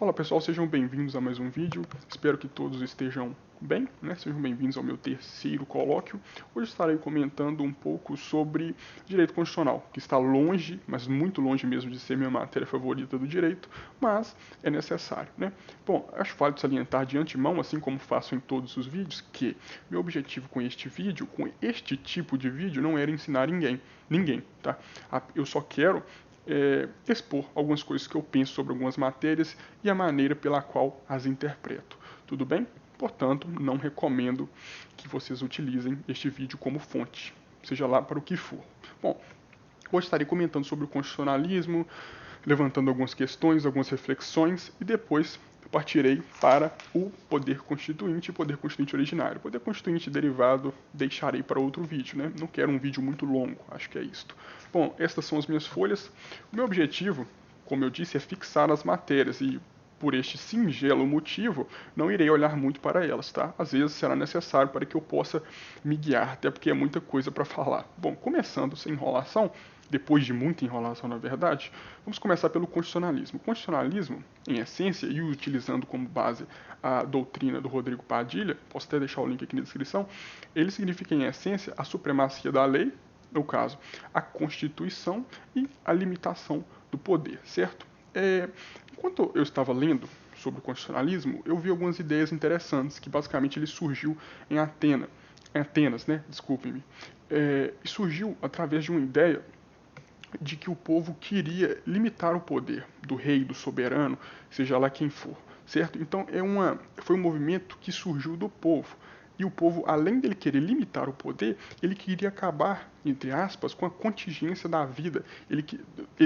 Olá pessoal, sejam bem-vindos a mais um vídeo. Espero que todos estejam bem, né? Sejam bem-vindos ao meu terceiro colóquio. Hoje estarei comentando um pouco sobre direito constitucional, que está longe, mas muito longe mesmo de ser minha matéria favorita do direito, mas é necessário, né? Bom, acho válido salientar de antemão, assim como faço em todos os vídeos, que meu objetivo com este vídeo, com este tipo de vídeo, não era ensinar ninguém, tá? Eu só quero expor algumas coisas que eu penso sobre algumas matérias e a maneira pela qual as interpreto. Tudo bem? Portanto, não recomendo que vocês utilizem este vídeo como fonte, seja lá para o que for. Bom, hoje estarei comentando sobre o constitucionalismo, levantando algumas questões, algumas reflexões e depois partirei para o poder constituinte e poder constituinte originário. O poder constituinte derivado deixarei para outro vídeo, né? Não quero um vídeo muito longo, acho que é isto. Bom, estas são as minhas folhas. O meu objetivo, como eu disse, é fixar as matérias e por este singelo motivo, não irei olhar muito para elas, tá? Às vezes será necessário para que eu possa me guiar, até porque é muita coisa para falar. Bom, começando sem enrolação, depois de muita enrolação na verdade, vamos começar pelo constitucionalismo. O constitucionalismo, em essência, e utilizando como base a doutrina do Rodrigo Padilha, posso até deixar o link aqui na descrição, ele significa, em essência, a supremacia da lei, no caso, a Constituição e a limitação do poder, certo? Enquanto eu estava lendo sobre o constitucionalismo, eu vi algumas ideias interessantes, que basicamente ele surgiu em Atenas, né? Desculpem-me. E surgiu através de uma ideia de que o povo queria limitar o poder do rei, do soberano, seja lá quem for, certo? Então foi um movimento que surgiu do povo. E o povo, além dele querer limitar o poder, ele queria acabar, entre aspas, com a contingência da vida. Ele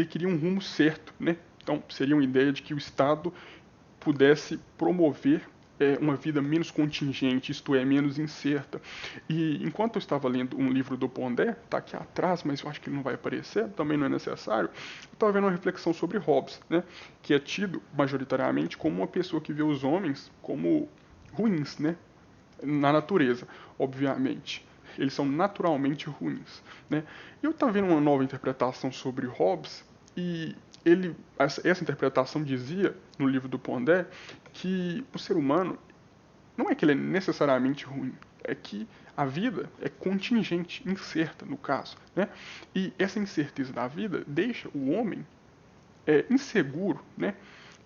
queria um rumo certo, né? Então, seria uma ideia de que o Estado pudesse promover uma vida menos contingente, isto é, menos incerta. E enquanto eu estava lendo um livro do Pondé, está aqui atrás, mas eu acho que ele não vai aparecer, também não é necessário, eu estava vendo uma reflexão sobre Hobbes, né, que é tido majoritariamente como uma pessoa que vê os homens como ruins, né, na natureza, obviamente. Eles são naturalmente ruins, né? Eu estava vendo uma nova interpretação sobre Hobbes e essa interpretação dizia no livro do Pondé que o ser humano não é que ele é necessariamente ruim, é que a vida é contingente, incerta no caso, né? E essa incerteza da vida deixa o homem inseguro, né?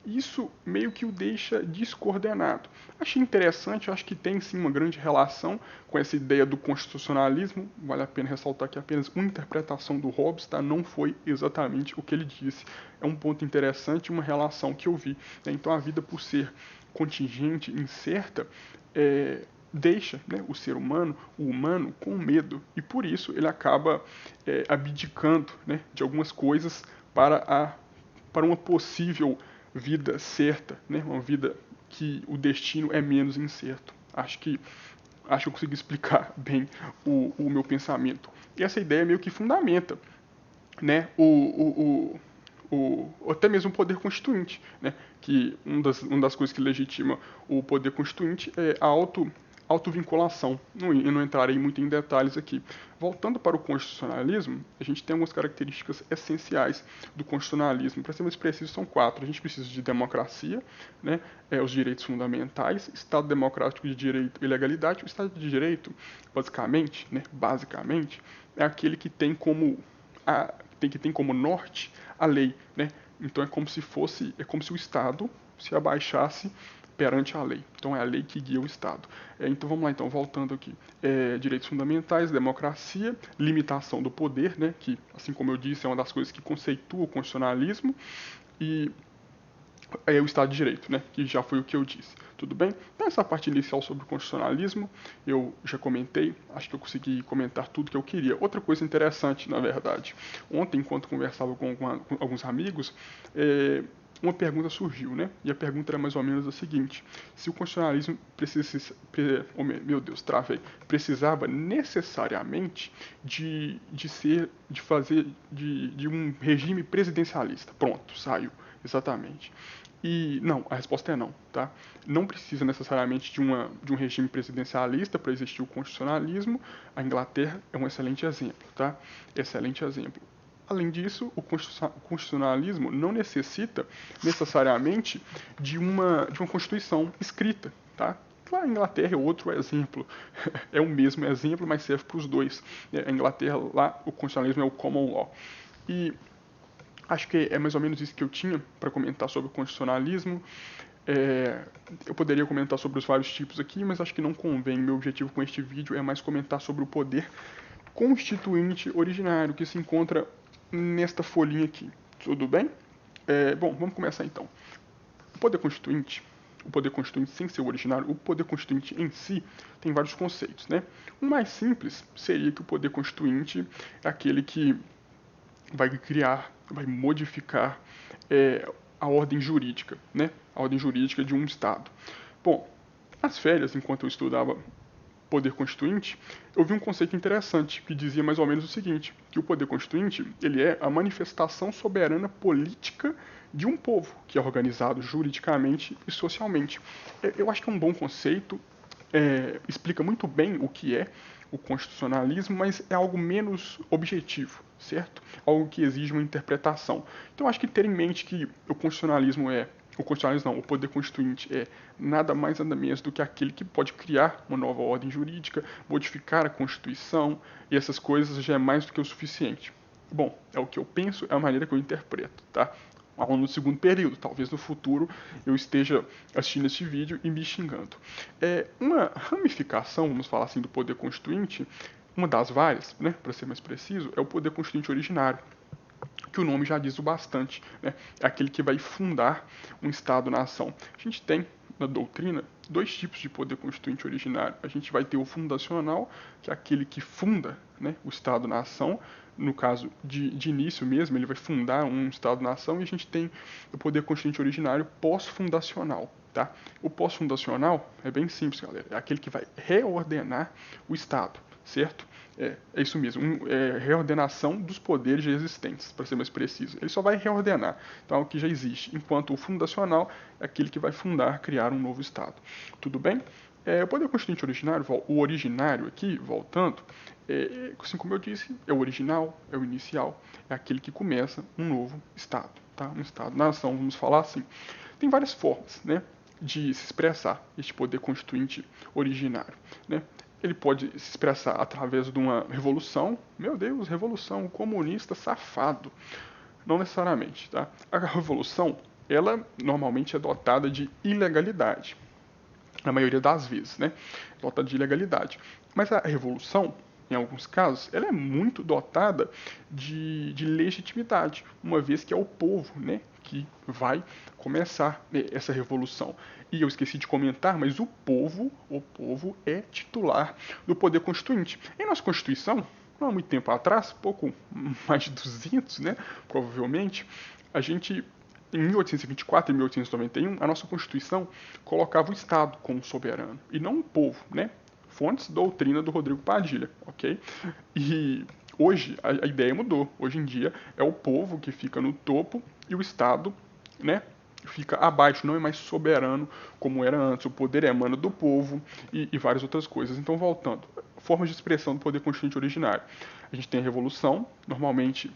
Isso meio que o deixa descoordenado. Achei interessante, acho que tem sim uma grande relação com essa ideia do constitucionalismo. Vale a pena ressaltar que apenas uma interpretação do Hobbes, tá? Não foi exatamente o que ele disse. É um ponto interessante, uma relação que eu vi, né? Então a vida, por ser contingente, incerta, deixa, né, o ser humano, o humano, com medo. E por isso ele acaba abdicando, né, de algumas coisas para uma possível vida certa, né? Uma vida que o destino é menos incerto. Acho que eu consegui explicar bem o meu pensamento. E essa ideia meio que fundamenta, né, até mesmo o poder constituinte, né, que uma das coisas que legitima o poder constituinte é a autovinculação. Eu não entrarei muito em detalhes aqui. Voltando para o constitucionalismo, a gente tem algumas características essenciais do constitucionalismo. Para ser mais preciso, são quatro. A gente precisa de democracia, né, os direitos fundamentais, Estado democrático de direito e legalidade. O Estado de direito, basicamente, é aquele que tem como norte a lei, né? Então é como se o Estado se abaixasse perante a lei. Então é a lei que guia o Estado. Então vamos lá, então voltando aqui. Direitos fundamentais, democracia, limitação do poder, né? Que, assim como eu disse, é uma das coisas que conceitua o constitucionalismo, e o Estado de Direito, né? Que já foi o que eu disse. Tudo bem? Então, essa parte inicial sobre o constitucionalismo, eu já comentei, acho que eu consegui comentar tudo que eu queria. Outra coisa interessante, na verdade, ontem, enquanto conversava com alguns amigos, uma pergunta surgiu, né? E a pergunta era mais ou menos a seguinte: se o constitucionalismo precisava necessariamente de um regime presidencialista. Pronto, saiu. Exatamente. E não, a resposta é não, tá? Não precisa necessariamente de um regime presidencialista para existir o constitucionalismo. A Inglaterra é um excelente exemplo, tá? Excelente exemplo. Além disso, o constitucionalismo não necessita necessariamente de uma Constituição escrita, tá? Lá a Inglaterra é outro exemplo, é o mesmo exemplo, mas serve para os dois. A Inglaterra, lá, o constitucionalismo é o common law. E acho que é mais ou menos isso que eu tinha para comentar sobre o constitucionalismo. Eu poderia comentar sobre os vários tipos aqui, mas acho que não convém. Meu objetivo com este vídeo é mais comentar sobre o poder constituinte originário, que se encontra nesta folhinha aqui. Tudo bem? Bom, vamos começar então. O poder constituinte sem ser o originário, o poder constituinte em si tem vários conceitos, né? O mais simples seria que o poder constituinte é aquele que vai criar, vai modificar a ordem jurídica, né? A ordem jurídica de um Estado. Bom, nas férias, enquanto eu estudava poder constituinte, eu vi um conceito interessante que dizia mais ou menos o seguinte, que o poder constituinte, ele é a manifestação soberana política de um povo, que é organizado juridicamente e socialmente. Eu acho que é um bom conceito, explica muito bem o que é o constitucionalismo, mas é algo menos objetivo, certo? Algo que exige uma interpretação. Então acho que ter em mente que o constitucionalismo o poder constituinte é nada mais nada menos do que aquele que pode criar uma nova ordem jurídica, modificar a Constituição, e essas coisas já é mais do que o suficiente. Bom, é o que eu penso, é a maneira que eu interpreto, tá? Aluno do segundo período, talvez no futuro eu esteja assistindo este vídeo e me xingando. Uma ramificação, vamos falar assim, do poder constituinte, uma das várias, né, para ser mais preciso, é o poder constituinte originário, que o nome já diz o bastante, né? É aquele que vai fundar um Estado-nação. A gente tem na doutrina dois tipos de poder constituinte originário. A gente vai ter o fundacional, que é aquele que funda, né, o Estado-nação. No caso de início mesmo, ele vai fundar um Estado-nação, e a gente tem o poder constituinte originário pós-fundacional. Tá? O pós-fundacional é bem simples, galera. É aquele que vai reordenar o Estado, certo? É isso mesmo, reordenação dos poderes já existentes, para ser mais preciso. Ele só vai reordenar, então, o que já existe, enquanto o fundacional é aquele que vai fundar, criar um novo Estado. Tudo bem? O poder constituinte originário, o originário aqui, voltando, assim como eu disse, é o original, é o inicial, é aquele que começa um novo Estado, tá? Um Estado-nação, vamos falar assim. Tem várias formas, né, de se expressar este poder constituinte originário, né? Ele pode se expressar através de uma revolução. Meu Deus, revolução, comunista safado. Não necessariamente, tá? A revolução, ela normalmente é dotada de ilegalidade. Na maioria das vezes, né? Dotada de ilegalidade. Mas a revolução, em alguns casos, ela é muito dotada de legitimidade, uma vez que é o povo, né, que vai começar essa revolução. E eu esqueci de comentar, mas o povo é titular do poder constituinte. Em nossa Constituição, não há muito tempo atrás, pouco mais de 200, né, provavelmente, a gente, em 1824 e 1891, a nossa Constituição colocava o Estado como soberano, e não o povo, né? Fontes, doutrina do Rodrigo Padilha, ok? E hoje a ideia mudou. Hoje em dia é o povo que fica no topo e o Estado, né, fica abaixo, não é mais soberano como era antes. O poder emana do povo e várias outras coisas. Então, voltando, formas de expressão do poder constituinte originário. A gente tem a revolução, normalmente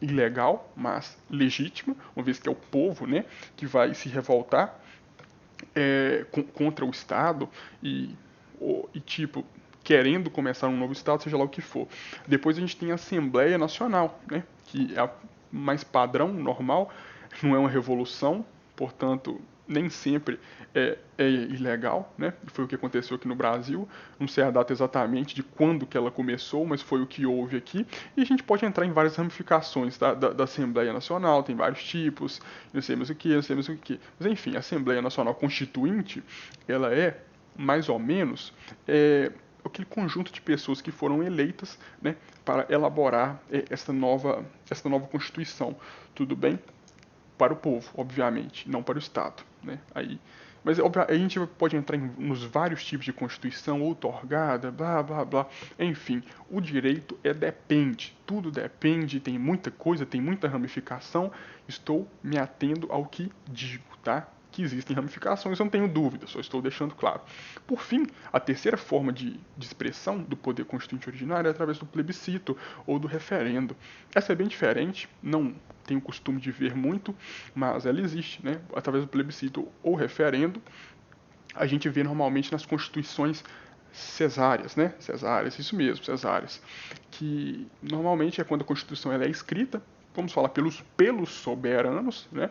ilegal, mas legítima, uma vez que é o povo, né, que vai se revoltar contra o Estado e tipo, querendo começar um novo Estado, seja lá o que for. Depois a gente tem a Assembleia Nacional, né, que é a mais padrão, normal, não é uma revolução, portanto, nem sempre é ilegal, né? Foi o que aconteceu aqui no Brasil. Não sei a data exatamente de quando que ela começou, mas foi o que houve aqui. E a gente pode entrar em várias ramificações da Assembleia Nacional, tem vários tipos, não sei mais o que, não sei mais o que. Mas enfim, a Assembleia Nacional Constituinte, ela é mais ou menos aquele conjunto de pessoas que foram eleitas, né, para elaborar esta nova Constituição. Tudo bem? Para o povo, obviamente, não para o Estado, né? Mas a gente pode entrar nos vários tipos de Constituição outorgada, blá blá blá. Enfim, o direito depende, tudo depende, tem muita coisa, tem muita ramificação. Estou me atendo ao que digo, tá? que existem ramificações, eu não tenho dúvida, só estou deixando claro. Por fim, a terceira forma de expressão do poder constituinte originário é através do plebiscito ou do referendo. Essa é bem diferente, não tenho o costume de ver muito, mas ela existe, né? Através do plebiscito ou referendo, a gente vê normalmente nas constituições cesáreas, né? Cesáreas, isso mesmo, cesáreas. Que normalmente é quando a Constituição ela é escrita, vamos falar pelos soberanos, né?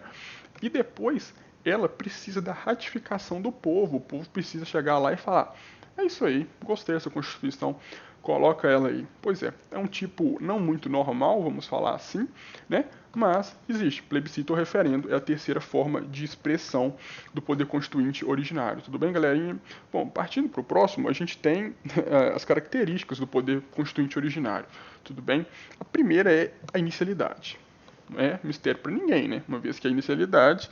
E depois ela precisa da ratificação do povo. O povo precisa chegar lá e falar: é isso aí, gostei dessa Constituição, coloca ela aí. Pois é um tipo não muito normal, vamos falar assim, né? Mas existe. Plebiscito ou referendo é a terceira forma de expressão do poder constituinte originário. Tudo bem, galerinha? Bom, partindo para o próximo, a gente tem as características do poder constituinte originário. Tudo bem? A primeira é a inicialidade. Não é mistério para ninguém, né? Uma vez que a inicialidade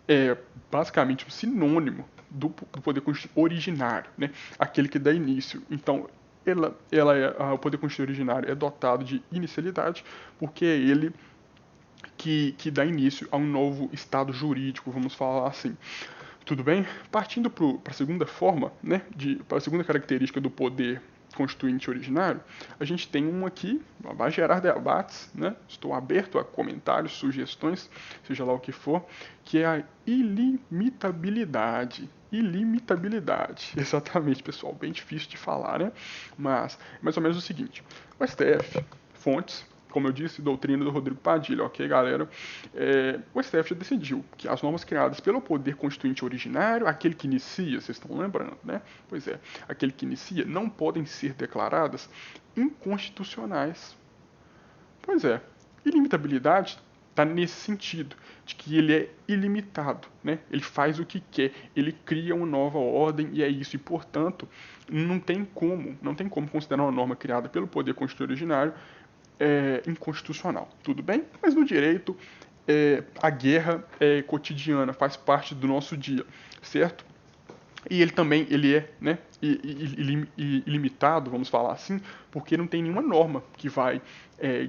é basicamente um sinônimo do poder constituinte originário, né? Aquele que dá início. Então, o poder constituinte originário é dotado de inicialidade, porque é ele que dá início a um novo estado jurídico, vamos falar assim. Tudo bem? Partindo para a segunda forma, né, para a segunda característica do poder constituinte originário, a gente tem um aqui, vai gerar debates, né? Estou aberto a comentários, sugestões, seja lá o que for, que é a ilimitabilidade. Ilimitabilidade, exatamente, pessoal, bem difícil de falar, né? Mas, mais ou menos o seguinte, o STF, fontes, como eu disse, doutrina do Rodrigo Padilha, ok, galera? O STF já decidiu que as normas criadas pelo poder constituinte originário, aquele que inicia, vocês estão lembrando, né? Pois é, aquele que inicia, não podem ser declaradas inconstitucionais. Pois é, ilimitabilidade está nesse sentido, de que ele é ilimitado, né? Ele faz o que quer, ele cria uma nova ordem e é isso, e portanto, não tem como considerar uma norma criada pelo poder constituinte originário inconstitucional, tudo bem? Mas no direito, a guerra é cotidiana, faz parte do nosso dia, certo? E ele também é, né, ilimitado, vamos falar assim, porque não tem nenhuma norma que vai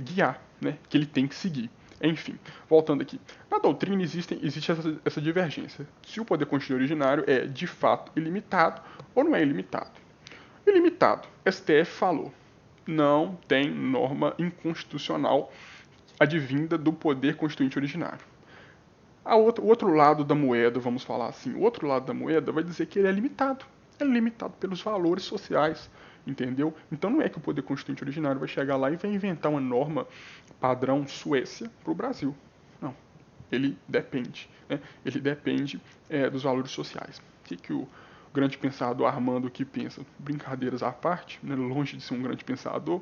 guiar, né, que ele tem que seguir. Enfim, voltando aqui. Na doutrina existe essa divergência. Se o poder constituinte originário é, de fato, ilimitado ou não é ilimitado. Ilimitado. STF falou. Não tem norma inconstitucional advinda do poder constituinte originário. O outro lado da moeda, vamos falar assim, o outro lado da moeda vai dizer que ele é limitado. É limitado pelos valores sociais, entendeu? Então não é que o poder constituinte originário vai chegar lá e vai inventar uma norma padrão Suécia para o Brasil. Não. Ele depende. Né? Ele depende dos valores sociais. O que o grande pensador Armando que pensa? Brincadeiras à parte, né? Longe de ser um grande pensador,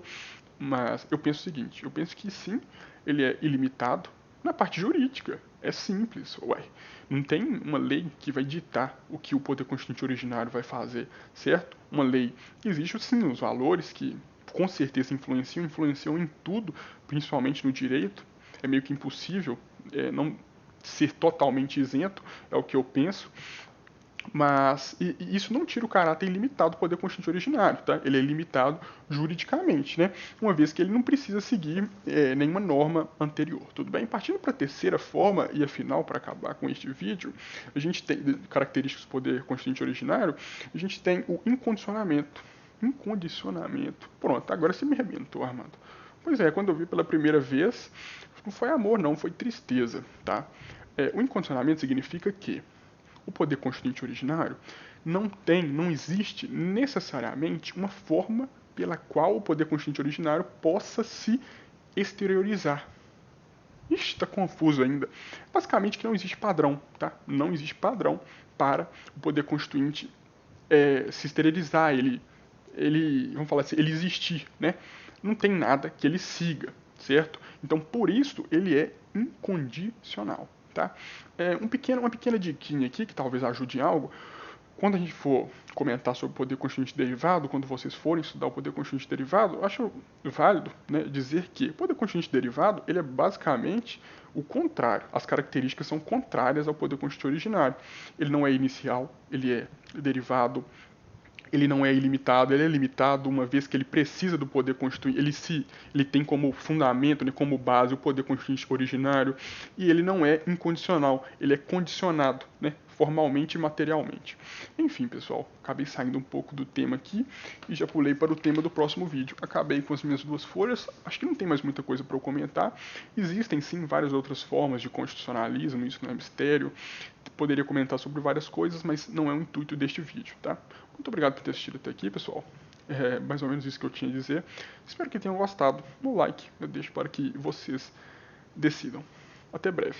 mas eu penso o seguinte, eu penso que sim, ele é ilimitado na parte jurídica. É simples, ué. Não tem uma lei que vai ditar o que o poder constituinte originário vai fazer, certo? Uma lei. Existe sim os valores que com certeza influenciam em tudo, principalmente no direito. É meio que impossível não ser totalmente isento, é o que eu penso. Mas isso não tira o caráter ilimitado do poder constituinte originário, tá? Ele é limitado juridicamente, né? Uma vez que ele não precisa seguir nenhuma norma anterior, tudo bem? Partindo para a terceira forma e a final para acabar com este vídeo, a gente tem características do poder constituinte originário, a gente tem o incondicionamento. Incondicionamento. Pronto, agora você me arrebentou, Armando. Pois é, quando eu vi pela primeira vez, não foi amor, não, foi tristeza, tá? O incondicionamento significa que o poder constituinte originário não existe necessariamente uma forma pela qual o poder constituinte originário possa se exteriorizar. Ixi, tá confuso ainda. Basicamente que não existe padrão, tá? Não existe padrão para o poder constituinte se exteriorizar, vamos falar assim, ele existir, né? Não tem nada que ele siga, certo? Então, por isso, ele é incondicional. Tá? Uma pequena diquinha aqui que talvez ajude em algo. Quando a gente for comentar sobre o poder constituinte derivado, quando vocês forem estudar o poder constituinte derivado, eu acho válido, né, dizer que o poder constituinte derivado ele é basicamente o contrário. As características são contrárias ao poder constituinte originário. Ele não é inicial, ele é derivado. Ele não é ilimitado, ele é limitado uma vez que ele precisa do poder constituinte, ele tem como fundamento, né, como base o poder constituinte originário, e ele não é incondicional, ele é condicionado, né, formalmente e materialmente. Enfim, pessoal, acabei saindo um pouco do tema aqui e já pulei para o tema do próximo vídeo. Acabei com as minhas 2 folhas, acho que não tem mais muita coisa para eu comentar. Existem sim várias outras formas de constitucionalismo, isso não é mistério. Poderia comentar sobre várias coisas, mas não é o intuito deste vídeo, tá? Muito obrigado por ter assistido até aqui, pessoal. É mais ou menos isso que eu tinha a dizer. Espero que tenham gostado. No like, eu deixo para que vocês decidam. Até breve.